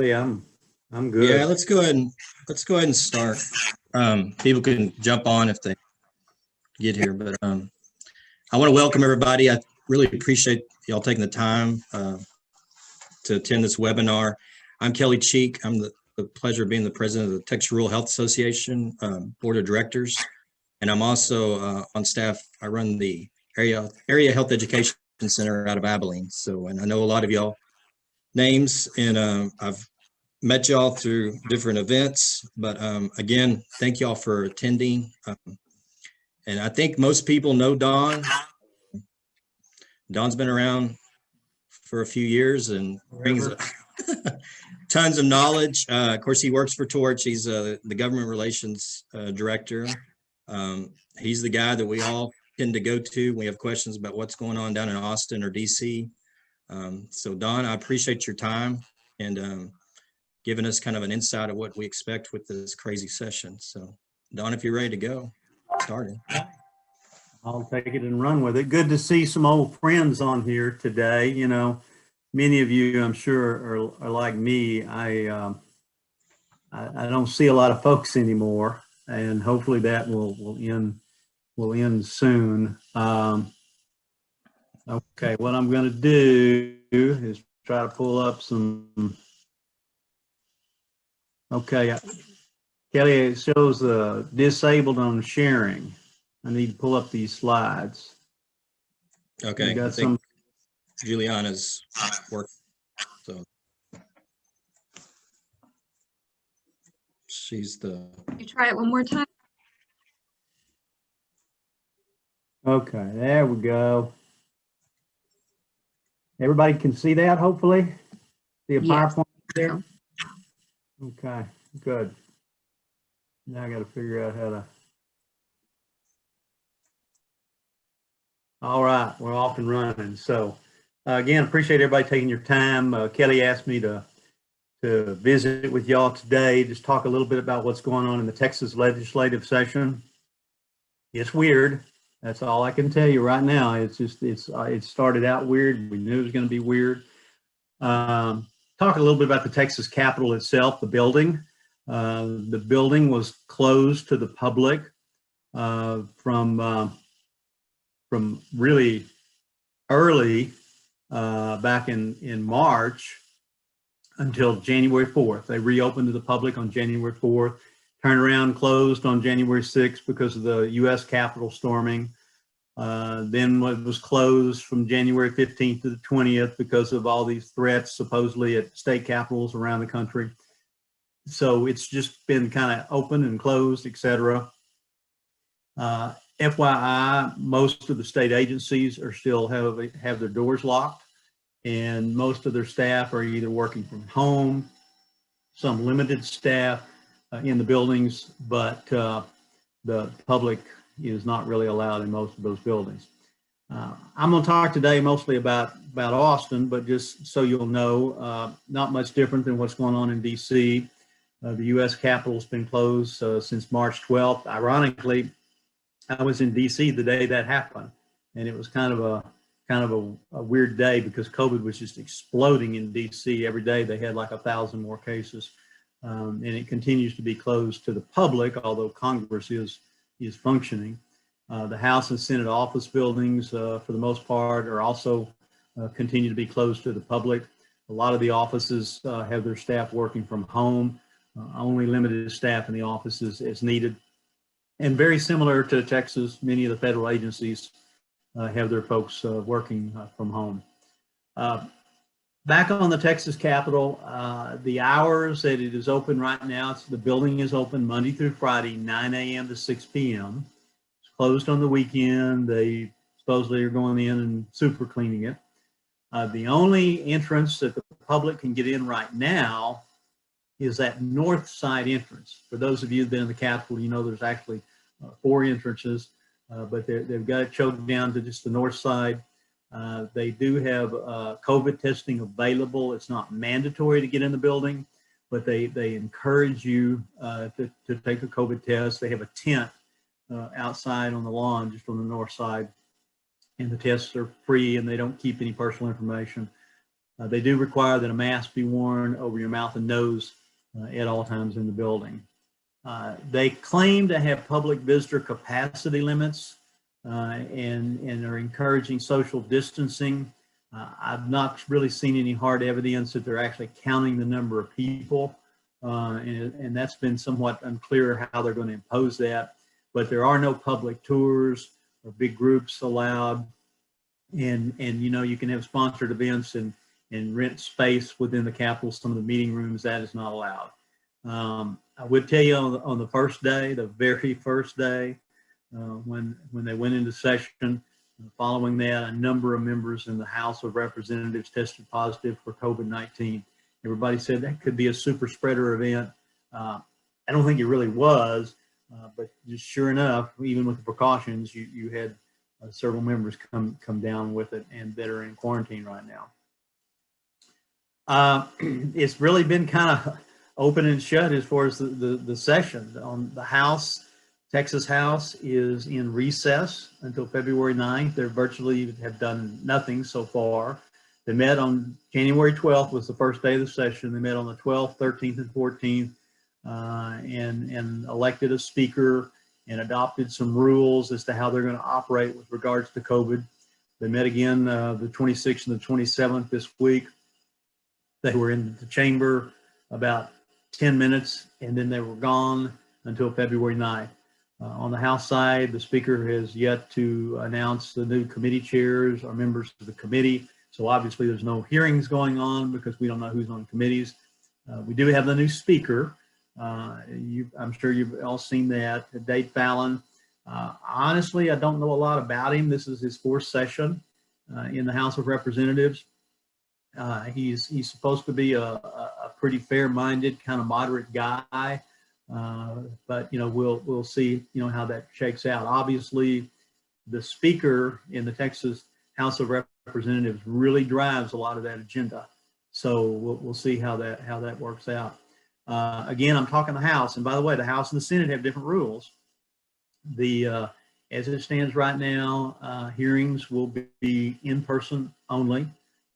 I'm good. Yeah, let's go ahead and start. People can jump on if they get here, but I want to welcome everybody. I really appreciate y'all taking the time to attend this webinar. I'm Kelly Cheek. I'm the pleasure of being the president of the Texas Rural Health Association Board of Directors, and I'm also on staff. I run the area health education center out of Abilene. So, and I know a lot of y'all names, and I've met y'all through different events, but again, thank y'all for attending. And I think most people know Don. Don's been around for a few years and brings tons of knowledge. Of course, he works for Torch. He's the government relations director. He's the guy that we all tend to go to. We have questions about what's going on down in Austin or DC. So Don, I appreciate your time and giving us kind of an insight of what we expect with this crazy session. So Don, if you're ready to go, start it. I'll take it and run with it. Good to see some old friends on here today. You know, many of you, I'm sure, are like me. I don't see a lot of folks anymore, and hopefully that will end soon. Okay, what I'm going to do is try to pull up some. Okay, Kelly, it shows disabled on sharing. I need to pull up these slides. Okay, I think Juliana's working, so she's the. You try it one more time. Okay, there we go. Everybody can see that, hopefully? See a PowerPoint there? Okay, good. Now I got to figure out how to. All right, we're off and running. So again, appreciate everybody taking your time. Kelly asked me to visit with y'all today, just talk a little bit about what's going on in the Texas legislative session. It's weird. That's all I can tell you right now. It started out weird. We knew it was going to be weird. Talk a little bit about the Texas Capitol itself, the building. The building was closed to the public from really early back in March until January 4th. They reopened to the public on January 4th, turned around, closed on January 6th because of the U.S. Capitol storming. Then it was closed from January 15th to the 20th because of all these threats supposedly at state capitals around the country. So it's just been kind of open and closed, etc. FYI, most of the state agencies are still have their doors locked, and most of their staff are either working from home, some limited staff in the buildings, but the public is not really allowed in most of those buildings. I'm going to talk today mostly about Austin, but just so you'll know, not much different than what's going on in DC. The U.S. Capitol's been closed since March 12th. Ironically, I was in DC the day that happened, and it was kind of a weird day because COVID was just exploding in DC. Every day they had like 1,000 more cases, and it continues to be closed to the public, although Congress is functioning. The House and Senate office buildings, for the most part, are also continue to be closed to the public. A lot of the offices have their staff working from home. Only limited staff in the offices as needed. And very similar to Texas, many of the federal agencies have their folks working from home. Back on the Texas Capitol, the hours that it is open right now, the building is open Monday through Friday, 9 a.m. to 6 p.m. It's closed on the weekend. They supposedly are going in and super cleaning it. The only entrance that the public can get in right now is that north side entrance. For those of you who've been in the Capitol, you know there's actually 4 entrances, but they've got it choked down to just the north side. They do have COVID testing available. It's not mandatory to get in the building, but they encourage you to take a COVID test. They have a tent outside on the lawn, just on the north side, and the tests are free and they don't keep any personal information. They do require that a mask be worn over your mouth and nose at all times in the building. They claim to have public visitor capacity limits and are encouraging social distancing. I've not really seen any hard evidence that they're actually counting the number of people, and that's been somewhat unclear how they're going to impose that. But there are no public tours or big groups allowed, and you know, you can have sponsored events and rent space within the Capitol. Some of the meeting rooms, that is not allowed. I would tell you on the first day, the very first day, when they went into session, following that, a number of members in the House of Representatives tested positive for COVID-19. Everybody said that could be a super spreader event. I don't think it really was, but just sure enough, even with the precautions, you had several members come down with it and that are in quarantine right now. It's really been kind of open and shut as far as the session. On the House, Texas House is in recess until February 9th. They virtually have done nothing so far. They met on January 12th was the first day of the session. They met on the 12th, 13th, and 14th and elected a speaker and adopted some rules as to how they're going to operate with regards to COVID. They met again the 26th and the 27th this week. They were in the chamber about 10 minutes and then they were gone until February 9th. On the House side, the Speaker has yet to announce the new committee chairs or members of the committee. So obviously there's no hearings going on because we don't know who's on committees. We do have the new Speaker. I'm sure you've all seen that, Dave Fallon. Honestly, I don't know a lot about him. This is his fourth session in the House of Representatives. He's supposed to be a pretty fair-minded, kind of moderate guy. But you know, we'll see, you know, how that shakes out. Obviously, the Speaker in the Texas House of Representatives really drives a lot of that agenda. So we'll see how that works out. Again, I'm talking the House, and by the way, the House and the Senate have different rules. As it stands right now, hearings will be in person only.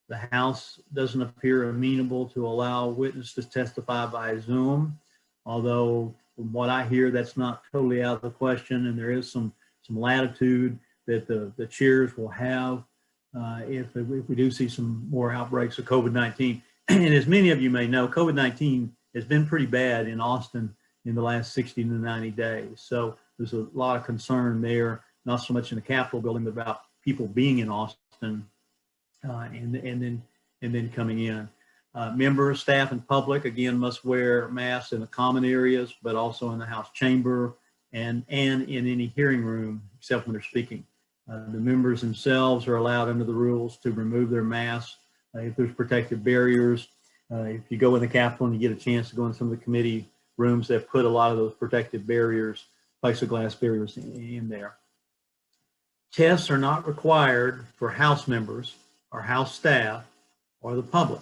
The House doesn't appear amenable to allow witnesses to testify by Zoom. Although from what I hear, that's not totally out of the question, and there is some latitude that the chairs will have if we do see some more outbreaks of COVID-19. And as many of you may know, COVID-19 has been pretty bad in Austin in the last 60 to 90 days. So there's a lot of concern there, not so much in the Capitol building, but about people being in Austin and then coming in. Members, staff, and public, again, must wear masks in the common areas, but also in the House chamber and in any hearing room, except when they're speaking. The members themselves are allowed under the rules to remove their masks if there's protective barriers. If you go in the Capitol and you get a chance to go in some of the committee rooms, they've put a lot of those protective barriers, plexiglass barriers in there. Tests are not required for House members or House staff or the public.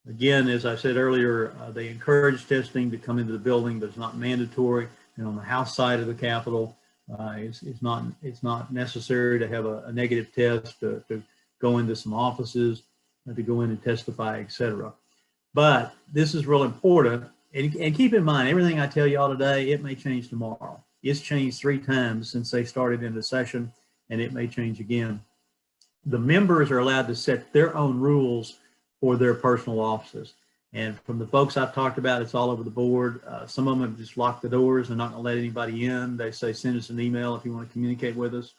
Again, as I said earlier, they encourage testing to come into the building, but it's not mandatory. And on the House side of the Capitol, it's not necessary to have a negative test to go into some offices, to go in and testify, etc. But this is real important. And keep in mind, everything I tell you all today, it may change tomorrow. It's changed 3 times since they started into session, and it may change again. The members are allowed to set their own rules for their personal offices. And from the folks I've talked about, it's all over the board. Some of them have just locked the doors and not gonna let anybody in. They say, send us an email if you want to communicate with us.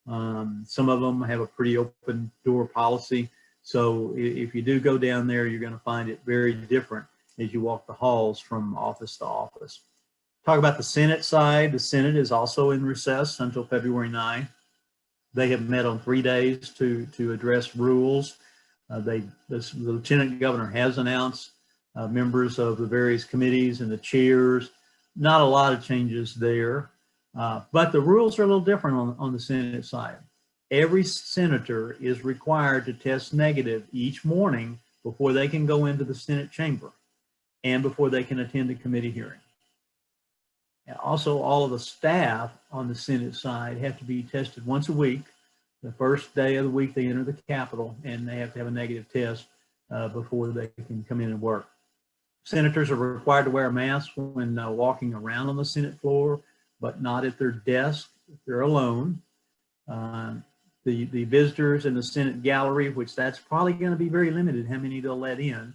Some of them have a pretty open door policy. So if you do go down there, you're gonna find it very different as you walk the halls from office to office. Talk about the Senate side. The Senate is also in recess until February 9th. They have met on 3 days to address rules. The Lieutenant Governor has announced members of the various committees and the chairs. Not a lot of changes there, but the rules are a little different on the Senate side. Every senator is required to test negative each morning before they can go into the Senate chamber and before they can attend a committee hearing. And also, all of the staff on the Senate side have to be tested once a week. The first day of the week they enter the Capitol, and they have to have a negative test before they can come in and work. Senators are required to wear a mask when walking around on the Senate floor, but not at their desk if they're alone. The visitors in the Senate gallery, which that's probably going to be very limited how many they'll let in.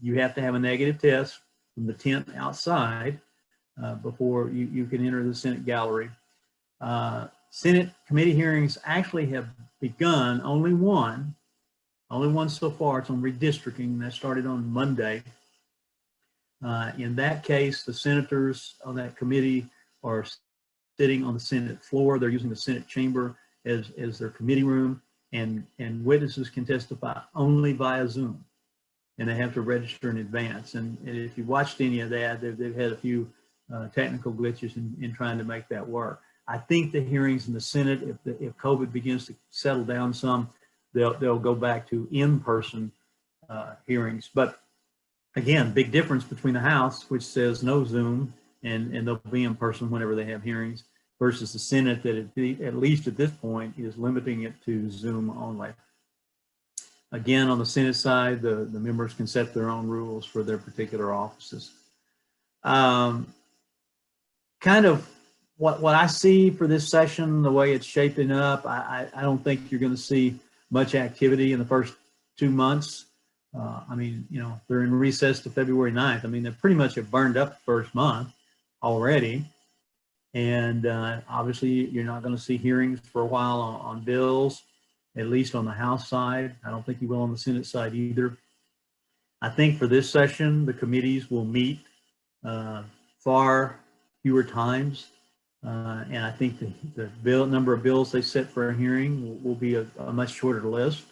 You have to have a negative test from the tent outside before you can enter the Senate gallery. Senate committee hearings actually have begun, only one so far. It's on redistricting. That started on Monday. In that case, the senators on that committee are sitting on the Senate floor. They're using the Senate chamber as their committee room, and witnesses can testify only via Zoom, and they have to register in advance. And if you watched any of that, they've had a few technical glitches in trying to make that work. I think the hearings in the Senate, if COVID begins to settle down some, they'll go back to in-person hearings. But again, big difference between the House, which says no Zoom, and they'll be in person whenever they have hearings, versus the Senate that at least at this point is limiting it to Zoom only. Again, on the Senate side, the members can set their own rules for their particular offices. Kind of what I see for this session, the way it's shaping up, I don't think you're going to see much activity in the first 2 months. I mean, you know, they're in recess to February 9th. I mean, they pretty much have burned up the first month already. And obviously, you're not going to see hearings for a while on bills, at least on the House side. I don't think you will on the Senate side either. I think for this session, the committees will meet far fewer times. And I think the number of bills they set for a hearing will be a much shorter list.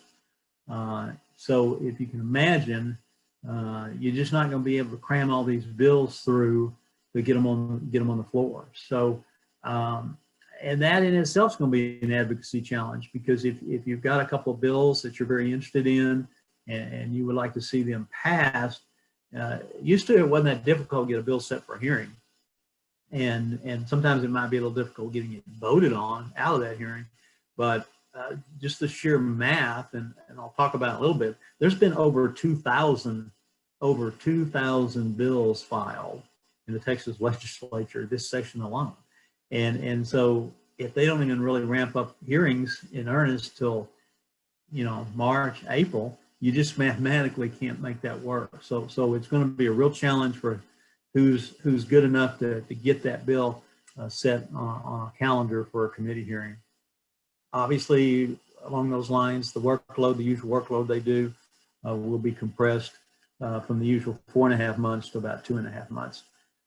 So if you can imagine, you're just not going to be able to cram all these bills through to get them on the floor. So, and that in itself is going to be an advocacy challenge, because if you've got a couple of bills that you're very interested in and you would like to see them passed, used to it wasn't that difficult to get a bill set for a hearing. And sometimes it might be a little difficult getting it voted on out of that hearing, but just the sheer math, and I'll talk about it a little bit. There's been over 2,000 bills filed in the Texas Legislature this session alone, and so if they don't even really ramp up hearings in earnest till, you know, March, April, you just mathematically can't make that work. So it's going to be a real challenge for who's good enough to get that bill set on a calendar for a committee hearing. Obviously, along those lines, the usual workload they do will be compressed from the usual 4.5 months to about 2.5 months.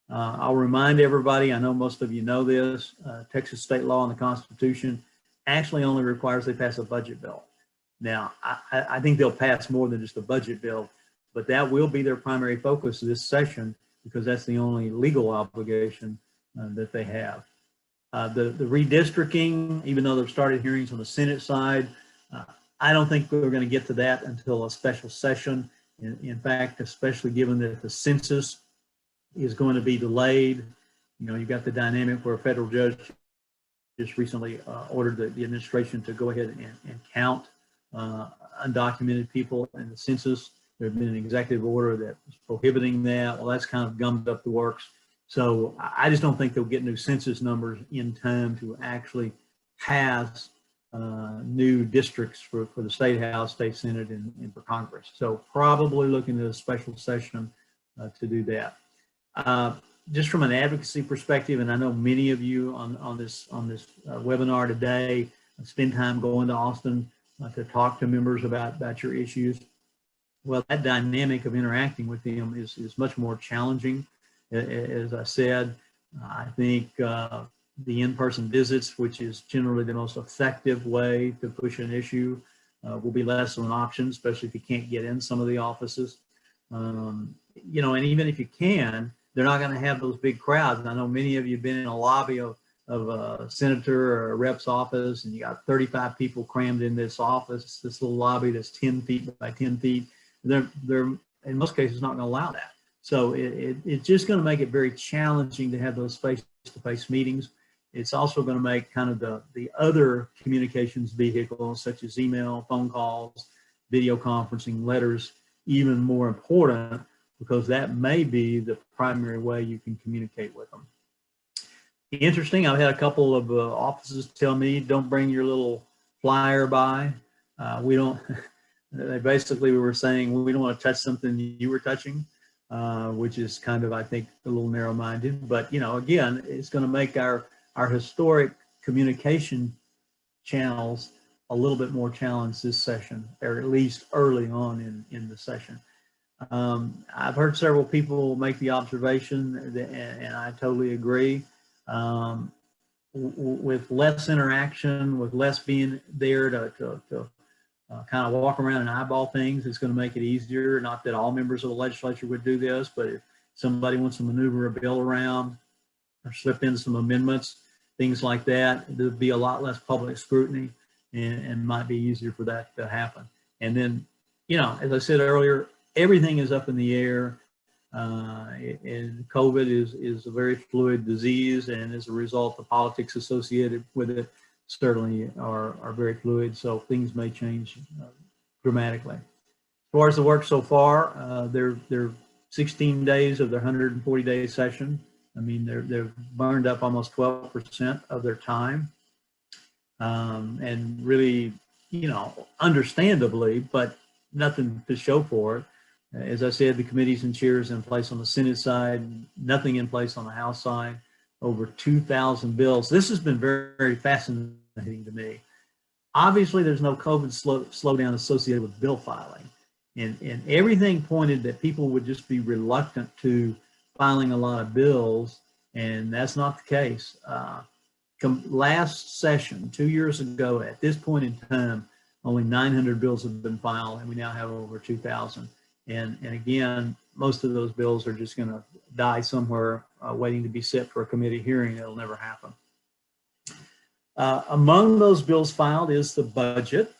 I'll remind everybody, I know most of you know this, Texas state law and the Constitution actually only requires they pass a budget bill. Now, I think they'll pass more than just a budget bill, but that will be their primary focus this session, because that's the only legal obligation that they have. The redistricting, even though they've started hearings on the Senate side, I don't think we're going to get to that until a special session. In fact, especially given that the census is going to be delayed. You know, you've got the dynamic where a federal judge just recently ordered the administration to go ahead and count undocumented people in the census. There's been an executive order that was prohibiting that. Well, that's kind of gummed up the works. So I just don't think they'll get new census numbers in time to actually pass new districts for the State House, State Senate, and for Congress. So probably looking at a special session to do that. Just from an advocacy perspective, and I know many of you on this webinar today spend time going to Austin to talk to members about your issues. Well, that dynamic of interacting with them is much more challenging. As I said, I think the in-person visits, which is generally the most effective way to push an issue, will be less of an option, especially if you can't get in some of the offices. You know, and even if you can, they're not going to have those big crowds. I know many of you have been in a lobby of a senator or a rep's office, and you got 35 people crammed in this office, this little lobby that's 10 feet by 10 feet. They're in most cases not going to allow that. So it's just going to make it very challenging to have those face-to-face meetings. It's also going to make kind of the other communications vehicles, such as email, phone calls, video conferencing, letters even more important, because that may be the primary way you can communicate with them. Interesting, I've had a couple of offices tell me, don't bring your little flyer by. We don't, they basically were saying, we don't want to touch something you were touching, which is kind of, I think, a little narrow-minded. But, again, it's going to make our historic communication channels a little bit more challenged this session, or at least early on in the session. I've heard several people make the observation, and I totally agree. With less interaction, with less being there to kind of walk around and eyeball things, it's going to make it easier. Not that all members of the legislature would do this, but if somebody wants to maneuver a bill around or slip in some amendments, things like that, there'd be a lot less public scrutiny, and might be easier for that to happen. And then, as I said earlier, everything is up in the air. And COVID is a very fluid disease, and as a result, the politics associated with it certainly are very fluid. So things may change dramatically. As far as the work so far, they're 16 days of their 140-day session. I mean, they've burned up almost 12% of their time, and really, understandably, but nothing to show for it. As I said, the committees and chairs in place on the Senate side, nothing in place on the House side, over 2,000 bills. This has been very, very fascinating to me. Obviously, there's no COVID slowdown associated with bill filing. And everything pointed that people would just be reluctant to filing a lot of bills, and that's not the case. Last session, 2 years ago, at this point in time, only 900 bills have been filed, and we now have over 2,000. And again, most of those bills are just going to die somewhere waiting to be set for a committee hearing. It'll never happen. Among those bills filed is the budget.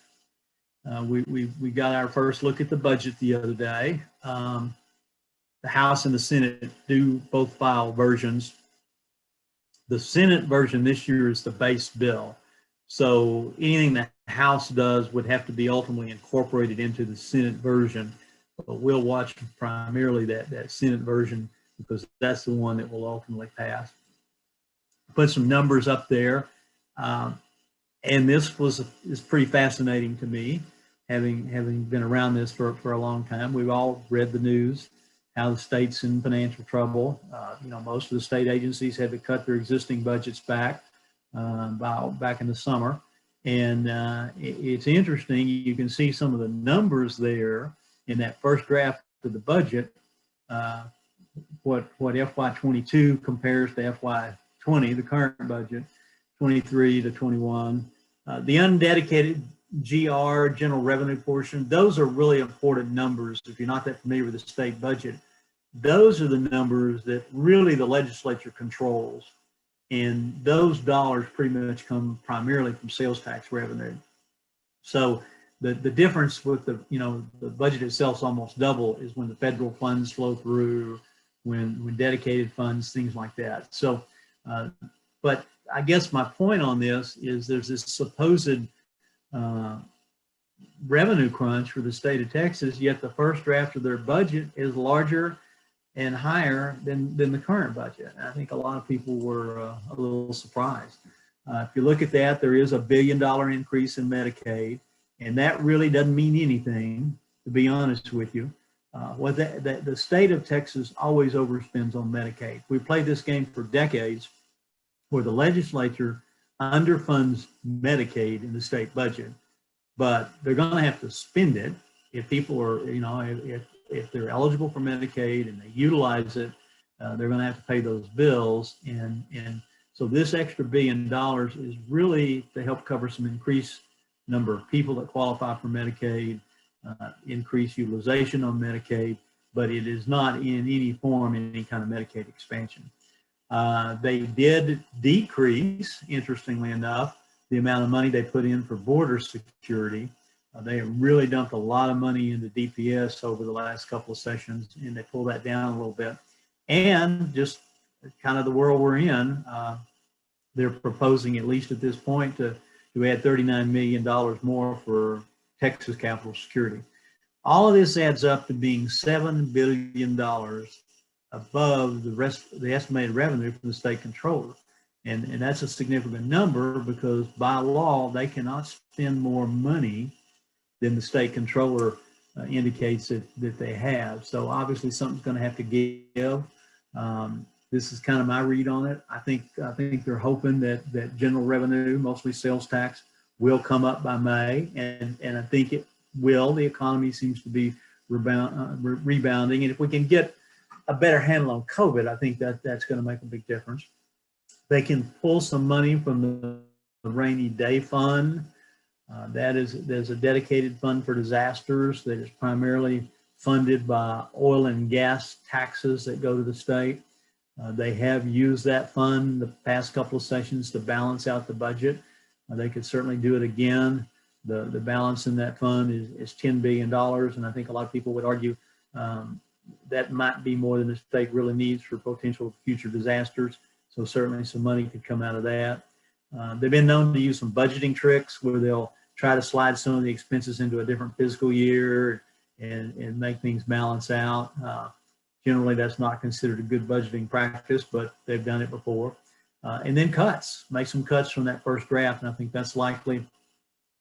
We got our first look at the budget the other day. The House and the Senate do both file versions. The Senate version this year is the base bill. So anything the House does would have to be ultimately incorporated into the Senate version. But we'll watch primarily that Senate version, because that's the one that will ultimately pass. Put some numbers up there. And this is pretty fascinating to me, having been around this for a long time. We've all read the news, how the state's in financial trouble. Most of the state agencies had to cut their existing budgets back in the summer. And it's interesting, you can see some of the numbers there in that first draft of the budget, what FY22 compares to FY20, the current budget, 23 to 21. The undedicated GR, general revenue portion, those are really important numbers. If you're not that familiar with the state budget, those are the numbers that really the legislature controls. And those dollars pretty much come primarily from sales tax revenue. So the difference with the budget itself is almost double is when the federal funds flow through, when dedicated funds, things like that. So, but I guess my point on this is there's this supposed revenue crunch for the state of Texas, yet the first draft of their budget is larger and higher than the current budget. And I think a lot of people were a little surprised. If you look at that, there is $1 billion increase in Medicaid. And that really doesn't mean anything, to be honest with you. The state of Texas always overspends on Medicaid. We played this game for decades, where the legislature underfunds Medicaid in the state budget, but they're going to have to spend it if people are, if they're eligible for Medicaid and they utilize it, they're going to have to pay those bills. And so this extra $1 billion is really to help cover some increased number of people that qualify for Medicaid, increase utilization on Medicaid, but it is not in any form any kind of Medicaid expansion. They did decrease, interestingly enough, the amount of money they put in for border security. They have really dumped a lot of money into DPS over the last couple of sessions, and they pulled that down a little bit. And just kind of the world we're in, they're proposing, at least at this point, to add $39 million more for Texas Capital Security. All of this adds up to being $7 billion above the estimated revenue from the state controller. And that's a significant number because by law, they cannot spend more money than the state controller indicates that they have. So obviously something's going to have to give. This is kind of my read on it. I think they're hoping that general revenue, mostly sales tax, will come up by May, and I think it will. The economy seems to be rebounding, and if we can get a better handle on COVID, I think that's going to make a big difference. They can pull some money from the rainy day fund. There's a dedicated fund for disasters that is primarily funded by oil and gas taxes that go to the state. They have used that fund the past couple of sessions to balance out the budget. They could certainly do it again. The balance in that fund is $10 billion, and I think a lot of people would argue that might be more than the state really needs for potential future disasters. So certainly some money could come out of that. They've been known to use some budgeting tricks where they'll try to slide some of the expenses into a different fiscal year and make things balance out. Generally, that's not considered a good budgeting practice, but they've done it before. And then make some cuts from that first draft, and I think that's likely.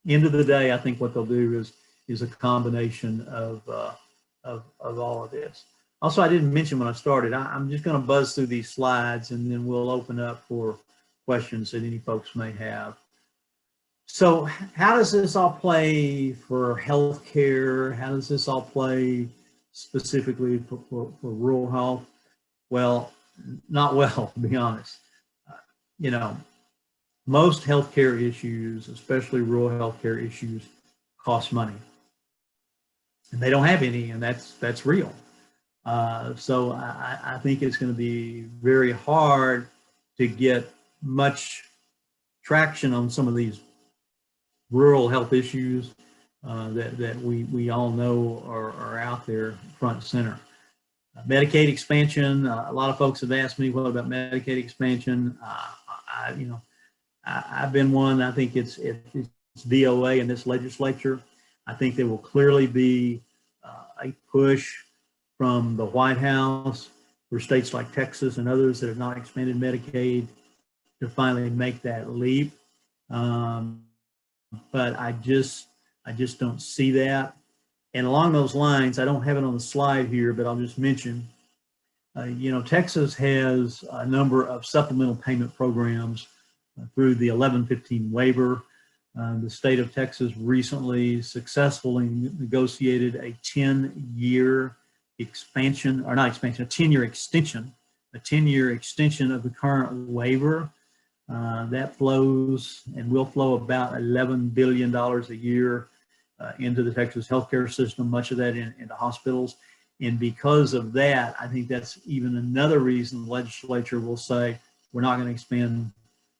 End of the day, I think what they'll do is a combination of all of this. Also, I didn't mention when I started, I'm just going to buzz through these slides, and then we'll open up for questions that any folks may have. So how does this all play for healthcare? How does this all play specifically for rural health? Well, not well, to be honest. Most healthcare issues, especially rural healthcare issues, cost money. And they don't have any, and that's real. So I think it's going to be very hard to get much traction on some of these rural health issues that we all know are out there front and center. Medicaid expansion. A lot of folks have asked me, what about Medicaid expansion? I've been one. I think it's DOA in this legislature. I think there will clearly be a push from the White House for states like Texas and others that have not expanded Medicaid to finally make that leap. But I just don't see that. And along those lines, I don't have it on the slide here, but I'll just mention, Texas has a number of supplemental payment programs through the 1115 waiver. The state of Texas recently successfully negotiated a 10-year extension of the current waiver. That flows and will flow about $11 billion a year into the Texas healthcare system, much of that into hospitals. And because of that, I think that's even another reason the legislature will say, we're not going to expand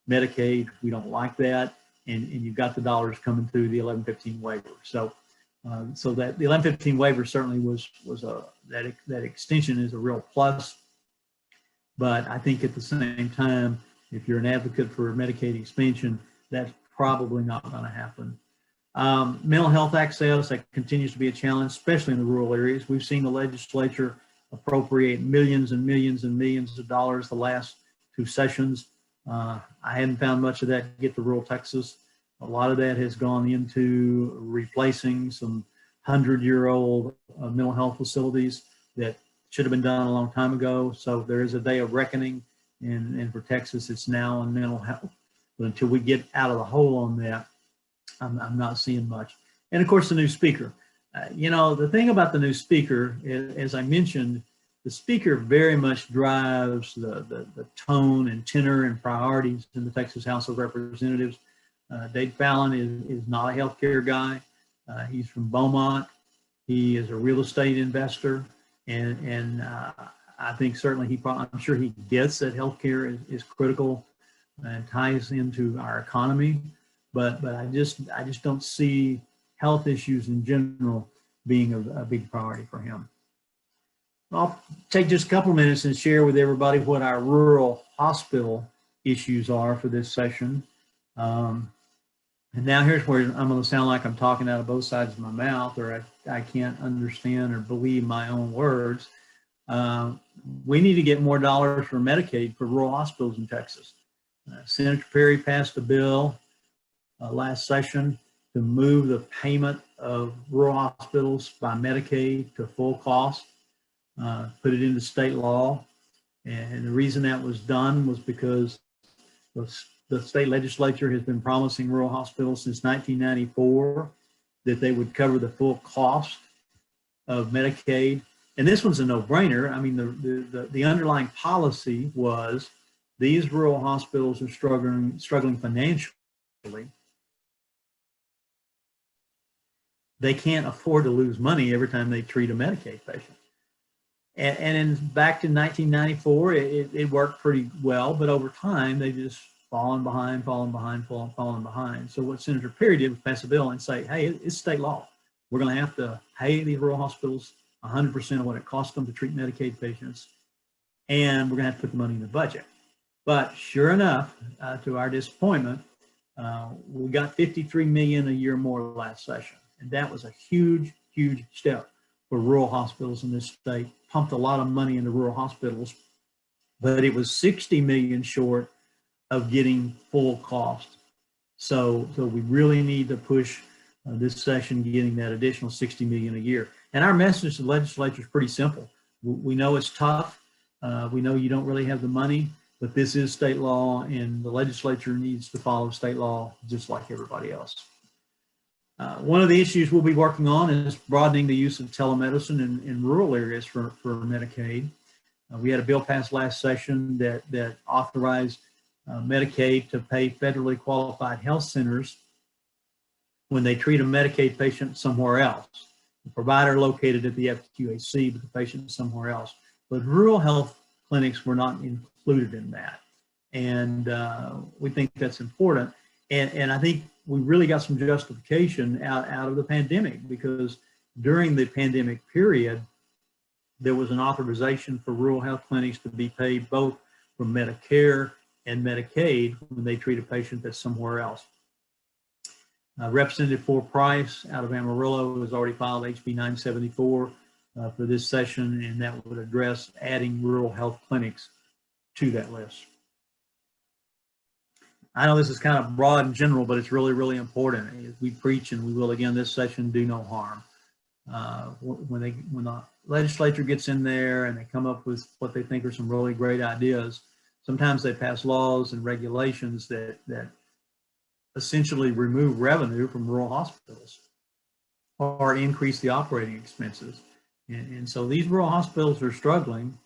Medicaid. We don't like that. And you've got the dollars coming through the 1115 waiver. So that the 1115 waiver certainly that extension is a real plus. But I think at the same time, if you're an advocate for Medicaid expansion, that's probably not going to happen. Mental health access, that continues to be a challenge, especially in the rural areas. We've seen the legislature appropriate millions and millions and millions of dollars the last two sessions. I hadn't found much of that get to rural Texas. A lot of that has gone into replacing some 100-year-old mental health facilities that should have been done a long time ago. So there is a day of reckoning, and for Texas, it's now on mental health. But until we get out of the hole on that, I'm not seeing much. And of course, the new speaker. The thing about the new speaker, as I mentioned, the speaker very much drives the tone and tenor and priorities in the Texas House of Representatives. Dade Fallon is not a healthcare guy. He's from Beaumont. He is a real estate investor, and I think certainly I'm sure he gets that healthcare is critical and ties into our economy. But I just don't see health issues in general being a big priority for him. I'll take just a couple minutes and share with everybody what our rural hospital issues are for this session. And now here's where I'm going to sound like I'm talking out of both sides of my mouth, or I can't understand or believe my own words. We need to get more dollars for Medicaid for rural hospitals in Texas. Senator Perry passed a bill last session to move the payment of rural hospitals by Medicaid to full cost, put it into state law. And the reason that was done was because the state legislature has been promising rural hospitals since 1994 that they would cover the full cost of Medicaid. And this one's a no-brainer. I mean, the underlying policy was these rural hospitals are struggling financially. They can't afford to lose money every time they treat a Medicaid patient. And back in 1994, it worked pretty well, but over time they just fallen behind. So what Senator Perry did was pass a bill and say, hey, it's state law. We're going to have to pay these rural hospitals 100% of what it costs them to treat Medicaid patients, and we're going to have to put the money in the budget. But sure enough, to our disappointment, we got $53 million a year more last session, and that was a huge step for rural hospitals in this state. Pumped a lot of money into rural hospitals, but it was 60 million short of getting full cost. So we really need to push this session getting that additional 60 million a year. And our message to the legislature is pretty simple. We know it's tough. We know you don't really have the money, but this is state law, and the legislature needs to follow state law just like everybody else. One of the issues we'll be working on is broadening the use of telemedicine in rural areas for Medicaid. We had a bill passed last session that authorized Medicaid to pay federally qualified health centers when they treat a Medicaid patient somewhere else. The provider located at the FQAC, but the patient somewhere else. But rural health clinics were not included in that. And we think that's important. And I think we really got some justification out of the pandemic, because during the pandemic period, there was an authorization for rural health clinics to be paid both from Medicare and Medicaid when they treat a patient that's somewhere else. Representative Ford Price out of Amarillo has already filed HB 974 for this session, and that would address adding rural health clinics to that list. I know this is kind of broad and general, but it's really important. As we preach, and we will again this session, do no harm. When the legislature gets in there and they come up with what they think are some really great ideas, sometimes they pass laws and regulations that essentially remove revenue from rural hospitals or increase the operating expenses. And so these rural hospitals are struggling.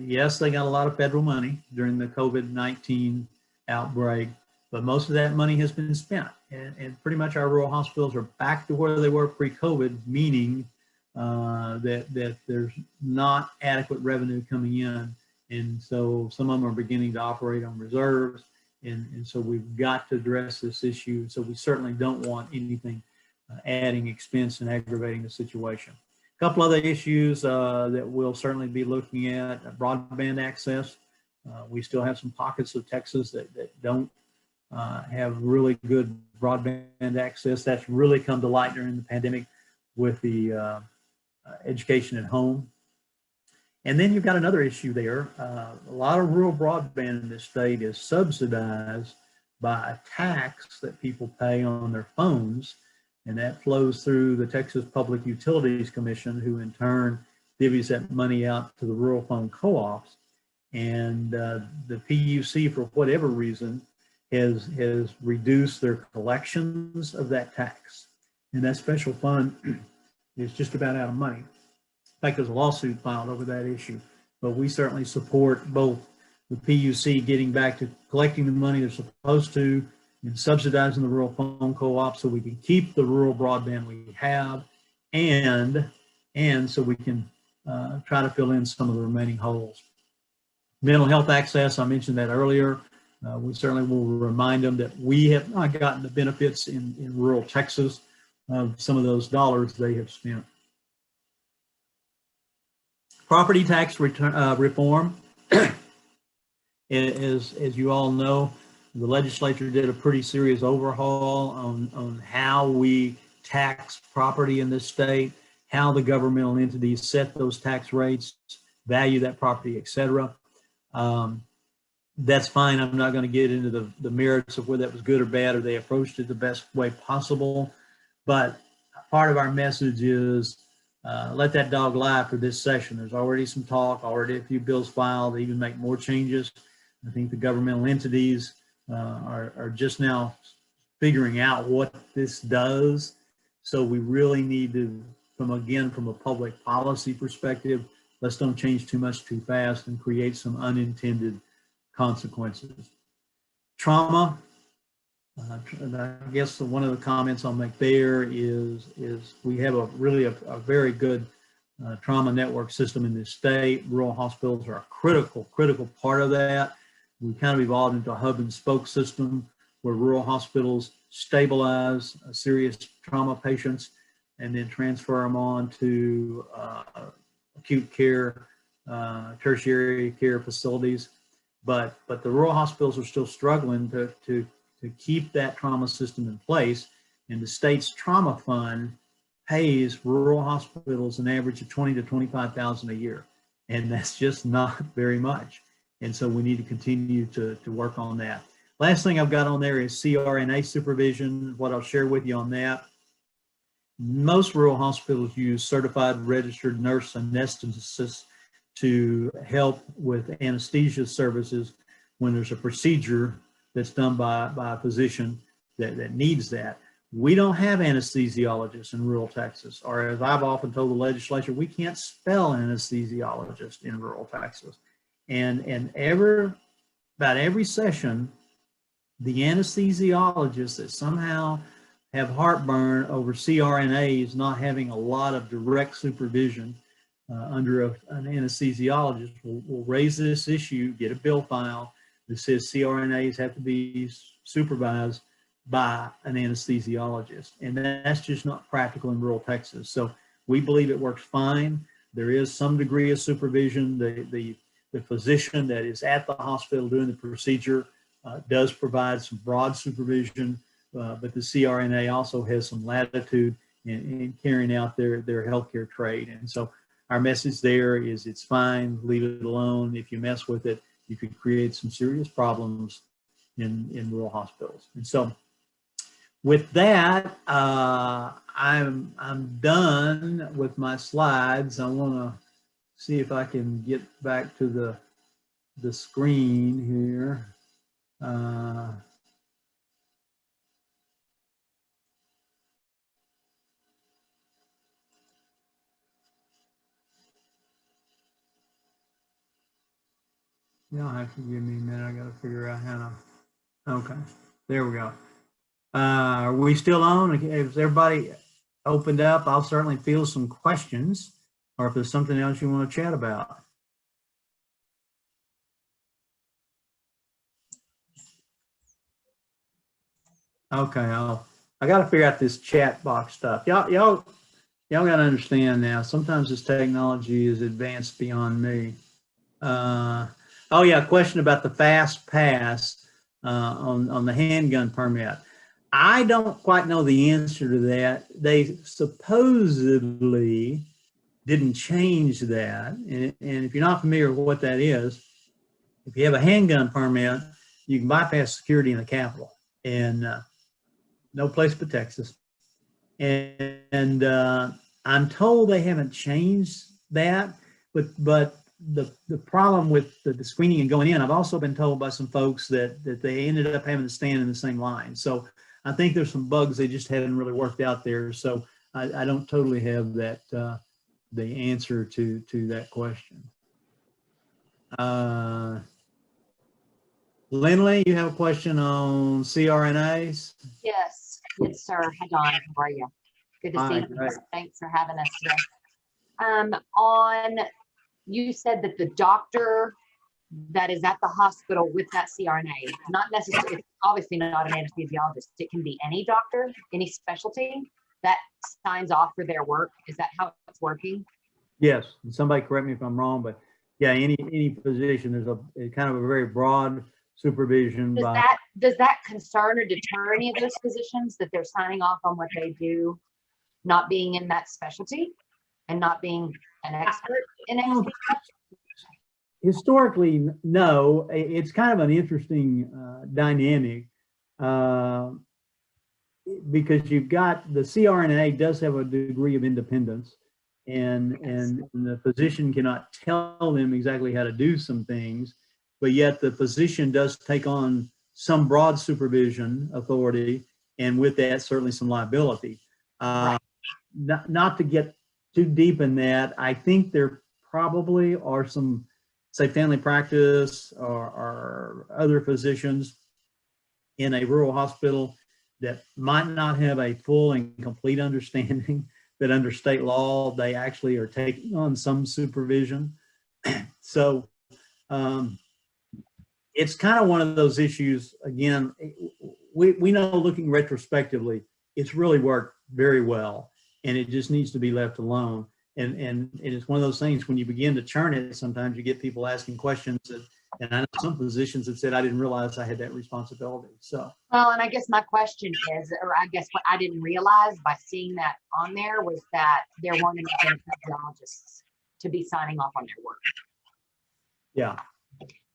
Yes, they got a lot of federal money during the COVID-19 outbreak, but most of that money has been spent. And pretty much our rural hospitals are back to where they were pre-COVID, meaning that there's not adequate revenue coming in. And so some of them are beginning to operate on reserves. And so we've got to address this issue. So we certainly don't want anything adding expense and aggravating the situation. A couple other issues that we'll certainly be looking at: broadband access. We still have some pockets of Texas that don't have really good broadband access. That's really come to light during the pandemic with the education at home. And then you've got another issue there. A lot of rural broadband in this state is subsidized by a tax that people pay on their phones, and that flows through the Texas Public Utilities Commission, who in turn divvies that money out to the rural phone co-ops. And the PUC, for whatever reason, has reduced their collections of that tax. And that special fund is just about out of money. In fact, there's a lawsuit filed over that issue. But we certainly support both the PUC getting back to collecting the money they're supposed to and subsidizing the rural phone co-op so we can keep the rural broadband we have, and so we can try to fill in some of the remaining holes. Mental health access, I mentioned that earlier. We certainly will remind them that we have not gotten the benefits in rural Texas of some of those dollars they have spent. Property tax reform, as you all know, The legislature did a pretty serious overhaul on how we tax property in this state, how the governmental entities set those tax rates, value that property, et cetera. That's fine. I'm not going to get into the merits of whether that was good or bad or they approached it the best way possible. But part of our message is let that dog lie for this session. There's already some talk, already a few bills filed, they even make more changes. I think the governmental entities are just now figuring out what this does. So we really need to, from a public policy perspective, let's don't change too much too fast and create some unintended consequences. Trauma, and I guess one of the comments I'll make there is we have a very good trauma network system in this state. Rural hospitals are a critical part of that. We kind of evolved into a hub and spoke system where rural hospitals stabilize serious trauma patients and then transfer them on to acute care, tertiary care facilities. But the rural hospitals are still struggling to keep that trauma system in place. And the state's trauma fund pays rural hospitals an average of $20,000 to $25,000 a year. And that's just not very much. And so we need to continue to work on that. Last thing I've got on there is CRNA supervision. What I'll share with you on that. Most rural hospitals use certified registered nurse anesthetists to help with anesthesia services when there's a procedure that's done by a physician that needs that. We don't have anesthesiologists in rural Texas, or as I've often told the legislature, we can't spell anesthesiologist in rural Texas. And about every session, the anesthesiologists that somehow have heartburn over CRNAs not having a lot of direct supervision under an anesthesiologist will raise this issue, get a bill file that says CRNAs have to be supervised by an anesthesiologist. And that's just not practical in rural Texas. So we believe it works fine. There is some degree of supervision. The physician that is at the hospital doing the procedure does provide some broad supervision, but the CRNA also has some latitude in carrying out their healthcare trade. And so our message there is it's fine, leave it alone. If you mess with it, you could create some serious problems in rural hospitals. And so with that, I'm done with my slides. I want to see if I can get back to the screen here. Y'all have to give me a minute. I got to figure out how to. Okay, there we go. Are we still on? If everybody opened up, I'll certainly field some questions, or if there's something else you want to chat about. Okay, I got to figure out this chat box stuff. Y'all got to understand now. Sometimes this technology is advanced beyond me. Oh yeah, question about the fast pass on the handgun permit. I don't quite know the answer to that. They supposedly didn't change that. And if you're not familiar with what that is, if you have a handgun permit, you can bypass security in the Capitol, and no place but Texas. And I'm told they haven't changed that, but the problem with the screening and going in, I've also been told by some folks that they ended up having to stand in the same line. So I think there's some bugs they just hadn't really worked out there. So I don't totally have that the answer to that question. Lindley, you have a question on CRNAs? Yes, sir. Hi, Don. How are you? Good to see you. Great. Thanks for having us today. You said that the doctor that is at the hospital with that CRNA, not necessarily, it's obviously not an anesthesiologist. It can be any doctor, any specialty that signs off for their work. Is that how it's working? Yes, and somebody correct me if I'm wrong, but yeah, any position, there's a kind of a very broad supervision Does by. that concern or deter any of those physicians that they're signing off on what they do, not being in that specialty and not being an expert in anesthesia? Historically, no. It's kind of an interesting dynamic because you've got the CRNA does have a degree of independence, and the physician cannot tell them exactly how to do some things, but yet the physician does take on some broad supervision authority, and with that, certainly some liability. Right. Not to get too deep in that, I think there probably are some, say, family practice or other physicians in a rural hospital that might not have a full and complete understanding that under state law, they actually are taking on some supervision. So it's kind of one of those issues, again, we know looking retrospectively, it's really worked very well, and it just needs to be left alone. And it's one of those things when you begin to churn it, sometimes you get people asking questions and I know some physicians have said, I didn't realize I had that responsibility. So. Well, and I guess my question is, or I guess what I didn't realize by seeing that on there was that there weren't enough anesthesiologists to be signing off on their work. Yeah.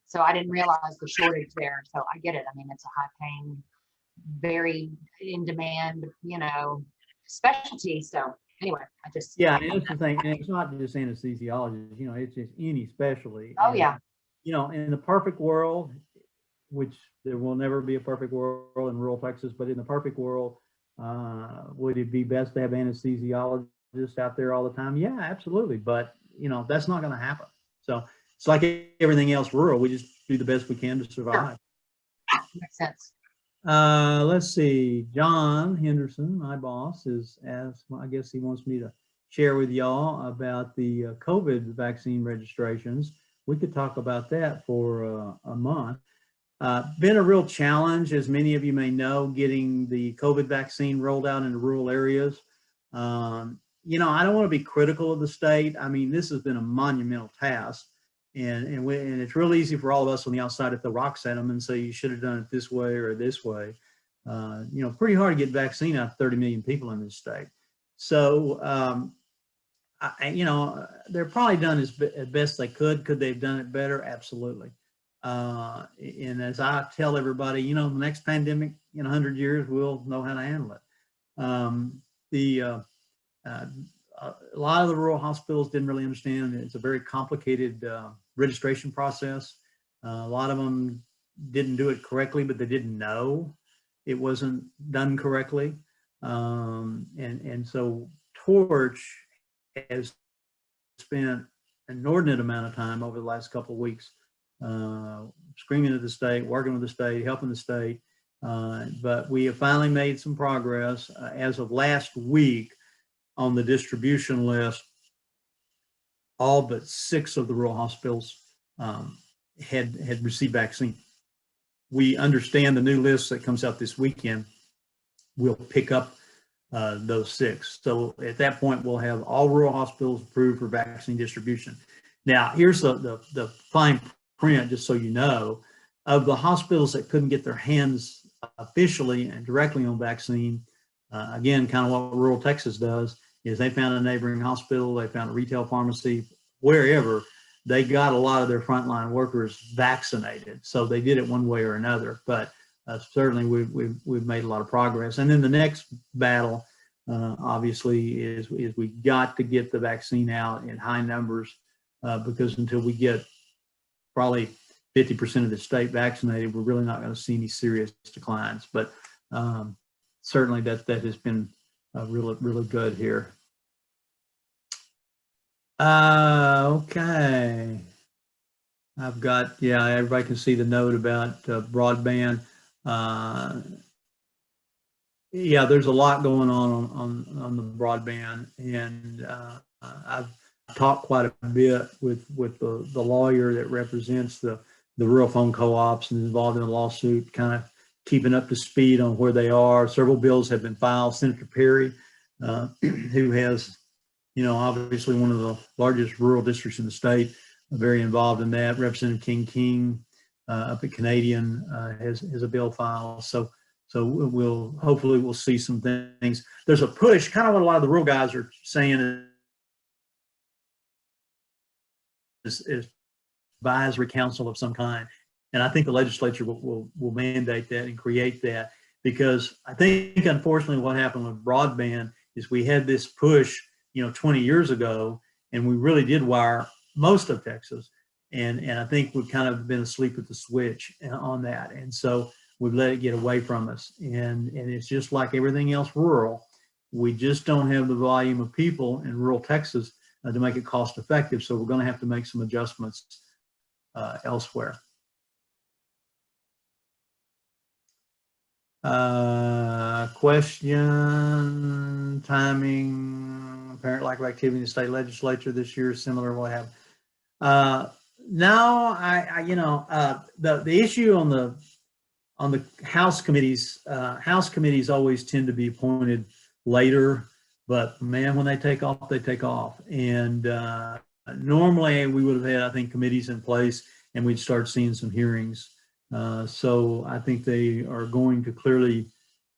So I didn't realize the shortage there. So I get it. I mean, it's a high paying, very in demand, specialty. So anyway, I just. Yeah, and that's the thing. And it's not just anesthesiologists, it's just any specialty. Oh, yeah. In the perfect world, which there will never be a perfect world in rural Texas, but in the perfect world, would it be best to have anesthesiologists out there all the time? Yeah, absolutely. But, that's not going to happen. So it's like everything else rural. We just do the best we can to survive. Sure. Makes sense. Let's see. John Henderson, my boss, is asked, I guess he wants me to share with y'all about the COVID vaccine registrations. We could talk about that for a month. Been a real challenge, as many of you may know, getting the COVID vaccine rolled out into rural areas. I don't want to be critical of the state. I mean, this has been a monumental task, and it's real easy for all of us on the outside to throw rocks at them and say you should have done it this way or this way. Pretty hard to get vaccine out of 30 million people in this state. So, they're probably done as best they could. Could they have done it better? Absolutely. And as I tell everybody, the next pandemic in 100 years, we'll know how to handle it. A lot of the rural hospitals didn't really understand. It's a very complicated registration process. A lot of them didn't do it correctly, but they didn't know it wasn't done correctly. And so Torch has spent an inordinate amount of time over the last couple of weeks screaming at the state, working with the state, helping the state. But we have finally made some progress. As of last week, on the distribution list, all but 6 of the rural hospitals had received vaccine. We understand the new list that comes out this weekend will pick up those 6. So at that point, we'll have all rural hospitals approved for vaccine distribution. Now, here's the fine print, just so you know, of the hospitals that couldn't get their hands officially and directly on vaccine. Again, kind of what rural Texas does is they found a neighboring hospital, they found a retail pharmacy, wherever, they got a lot of their frontline workers vaccinated. So they did it one way or another, but certainly we've made a lot of progress. And then the next battle, obviously, is we got to get the vaccine out in high numbers because until we get probably 50% of the state vaccinated, we're really not going to see any serious declines. But certainly that has been really, really good here. Okay. I've got, everybody can see the note about broadband. There's a lot going on the broadband, and I've talked quite a bit with the lawyer that represents the rural phone co-ops and is involved in the lawsuit, kind of keeping up to speed on where they are. Several bills have been filed. Senator Perry, who has, obviously one of the largest rural districts in the state, very involved in that. Representative King, up at Canadian has a bill filed. So hopefully we'll see some things. There's a push, kind of what a lot of the rural guys are saying is advisory council of some kind. And I think the legislature will mandate that and create that, because I think unfortunately what happened with broadband is we had this push, 20 years ago, and we really did wire most of Texas. And I think we've kind of been asleep at the switch on that. And so we've let it get away from us. And it's just like everything else rural. We just don't have the volume of people in rural Texas to make it cost effective. So we're going to have to make some adjustments elsewhere. Question, timing, apparent lack of activity in the state legislature this year, similar to what happened. No, the issue on the House committees always tend to be appointed later, but man, when they take off, they take off. And normally we would have had, I think, committees in place and we'd start seeing some hearings. So I think they are going to clearly,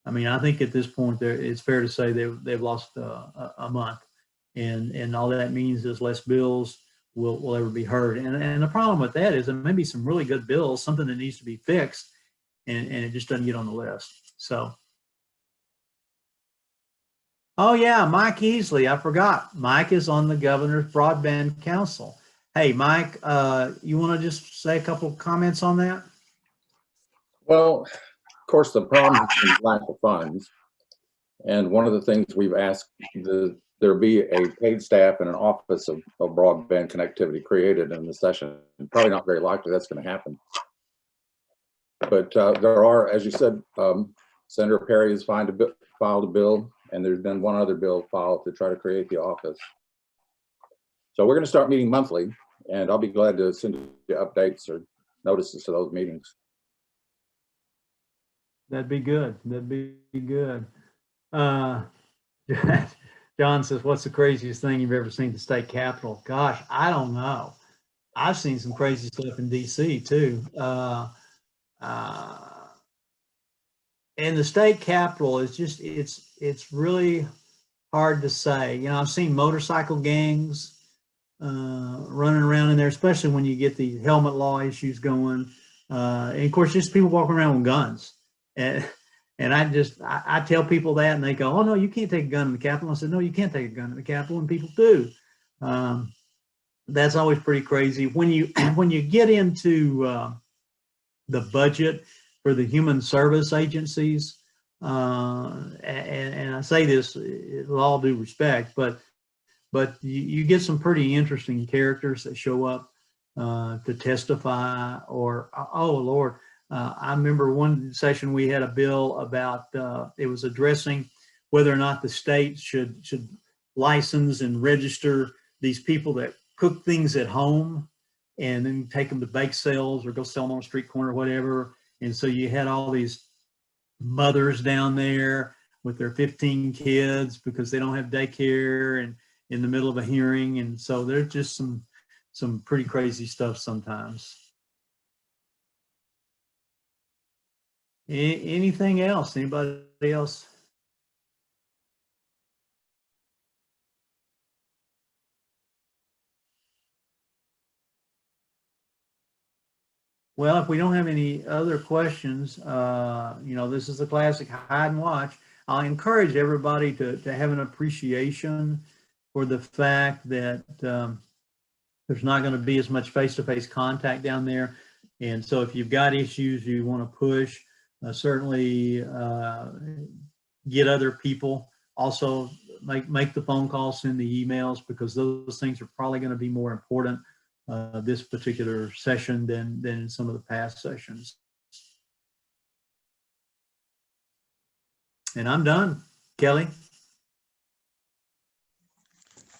I think at this point it's fair to say they've lost a month, and all that means is less bills will ever be heard. And the problem with that is there may be some really good bills, something that needs to be fixed, and it just doesn't get on the list. So, oh yeah, Mike Easley, I forgot. Mike is on the Governor's Broadband Council. Hey, Mike, you want to just say a couple of comments on that? Well, of course, the problem is lack of funds. And one of the things we've asked there be a paid staff and an office of broadband connectivity created in the session. Probably not very likely that's going to happen. But there are, as you said, Senator Perry has filed a bill, and there's been one other bill filed to try to create the office. So we're going to start meeting monthly, and I'll be glad to send you updates or notices to those meetings. That'd be good. That'd be good. John says, what's the craziest thing you've ever seen at the state capitol? Gosh, I don't know. I've seen some crazy stuff in DC too. And the state capitol is just, it's really hard to say. I've seen motorcycle gangs running around in there, especially when you get the helmet law issues going. And of course, just people walking around with guns. And I tell people that, and they go, oh no, you can't take a gun in the Capitol. I said, no, you can't take a gun in the Capitol, and people do. That's always pretty crazy. When you get into the budget for the human service agencies, and I say this with all due respect, but you get some pretty interesting characters that show up to testify, or oh Lord. I remember one session we had a bill about, it was addressing whether or not the state should license and register these people that cook things at home and then take them to bake sales or go sell them on a street corner or whatever. And so you had all these mothers down there with their 15 kids because they don't have daycare and in the middle of a hearing. And so there's just some pretty crazy stuff sometimes. Anything else? Anybody else? Well, if we don't have any other questions, this is the classic hide and watch. I encourage everybody to have an appreciation for the fact that there's not going to be as much face-to-face contact down there. And so if you've got issues you want to push, certainly get other people. Also make the phone calls, send the emails, because those things are probably going to be more important this particular session than in some of the past sessions. And I'm done. Kelly?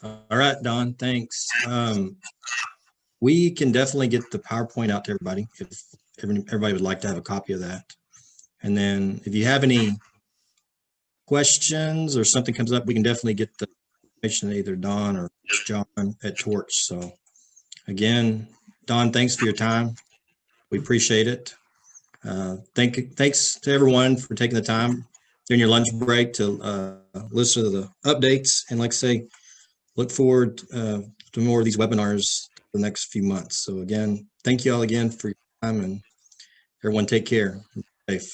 All right, Don, thanks. We can definitely get the PowerPoint out to everybody if everybody would like to have a copy of that. And then if you have any questions or something comes up, we can definitely get the information to either Don or John at Torch. So again, Don, thanks for your time. We appreciate it. Thanks to everyone for taking the time during your lunch break to listen to the updates. And like I say, look forward to more of these webinars the next few months. So again, thank you all again for your time, and everyone take care. Safe.